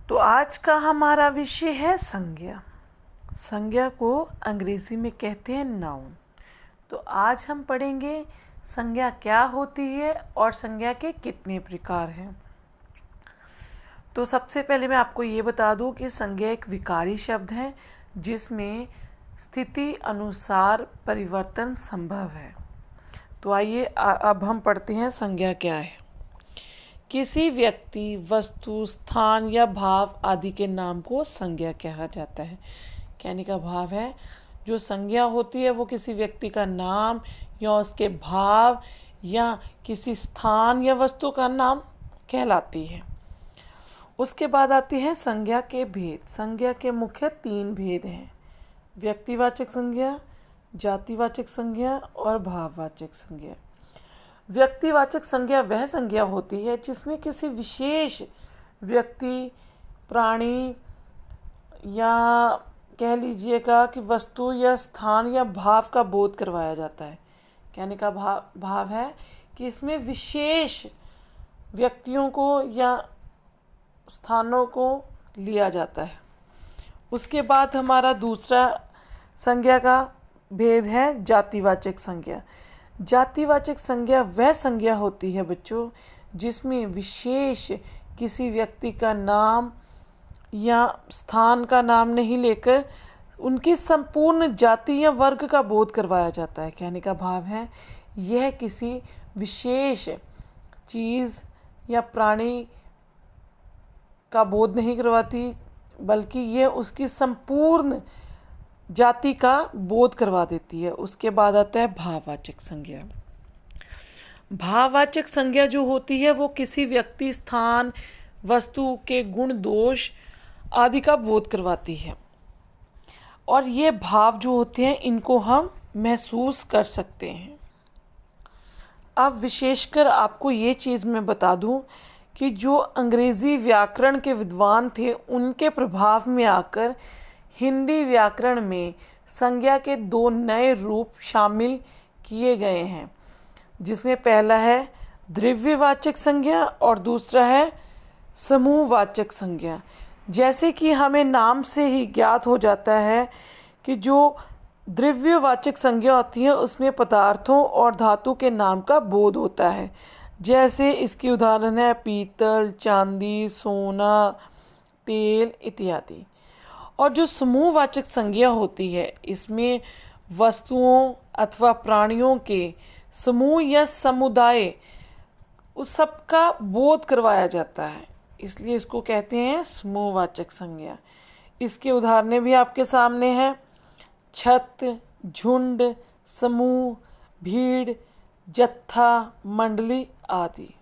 तो आज का हमारा विषय है संज्ञा। संज्ञा को अंग्रेजी में कहते हैं नाउन। तो आज हम पढ़ेंगे संज्ञा क्या होती है और संज्ञा के कितने प्रकार हैं। तो सबसे पहले मैं आपको ये बता दूं कि संज्ञा एक विकारी शब्द है जिसमें स्थिति अनुसार परिवर्तन संभव है। तो आइए अब हम पढ़ते हैं संज्ञा क्या है। किसी व्यक्ति, वस्तु, स्थान या भाव आदि के नाम को संज्ञा कहा जाता है। कहने का भाव है जो संज्ञा होती है वो किसी व्यक्ति का नाम या उसके भाव या किसी स्थान या वस्तु का नाम कहलाती है। उसके बाद आती है संज्ञा के भेद। संज्ञा के मुख्य 3 भेद हैं: व्यक्तिवाचक संज्ञा, जातिवाचक संज्ञा और भाववाचक संज्ञा। व्यक्तिवाचक संज्ञा वह संज्ञा होती है जिसमें किसी विशेष व्यक्ति, प्राणी या कह लीजिएगा कि वस्तु या स्थान या भाव का बोध करवाया जाता है। कहने का भाव है कि इसमें विशेष व्यक्तियों को या स्थानों को लिया जाता है। उसके बाद हमारा दूसरा संज्ञा का भेद है जातिवाचक संज्ञा। जातिवाचक संज्ञा वह संज्ञा होती है बच्चों जिसमें विशेष किसी व्यक्ति का नाम या स्थान का नाम नहीं लेकर उनकी संपूर्ण जाति या वर्ग का बोध करवाया जाता है। कहने का भाव है यह किसी विशेष चीज़ या प्राणी का बोध नहीं करवाती बल्कि यह उसकी संपूर्ण जाति का बोध करवा देती है। उसके बाद आता है भाववाचक संज्ञा। भाववाचक संज्ञा जो होती है वो किसी व्यक्ति, स्थान, वस्तु के गुण, दोष आदि का बोध करवाती है और ये भाव जो होते हैं इनको हम महसूस कर सकते हैं। अब विशेषकर आपको ये चीज़ मैं बता दूं कि जो अंग्रेज़ी व्याकरण के विद्वान थे उनके प्रभाव में आकर हिंदी व्याकरण में संज्ञा के 2 नए रूप शामिल किए गए हैं, जिसमें पहला है द्रव्यवाचक संज्ञा और दूसरा है समूहवाचक संज्ञा। जैसे कि हमें नाम से ही ज्ञात हो जाता है कि जो द्रव्यवाचक संज्ञा होती है उसमें पदार्थों और धातु के नाम का बोध होता है। जैसे इसकी उदाहरण है पीतल, चांदी, सोना, तेल इत्यादि। और जो समूहवाचक संज्ञा होती है इसमें वस्तुओं अथवा प्राणियों के समूह या समुदाय उस सब का बोध करवाया जाता है, इसलिए इसको कहते हैं समूहवाचक संज्ञा। इसके उदाहरण भी आपके सामने हैं: छत, झुंड, समूह, भीड़, जत्था, मंडली आदि।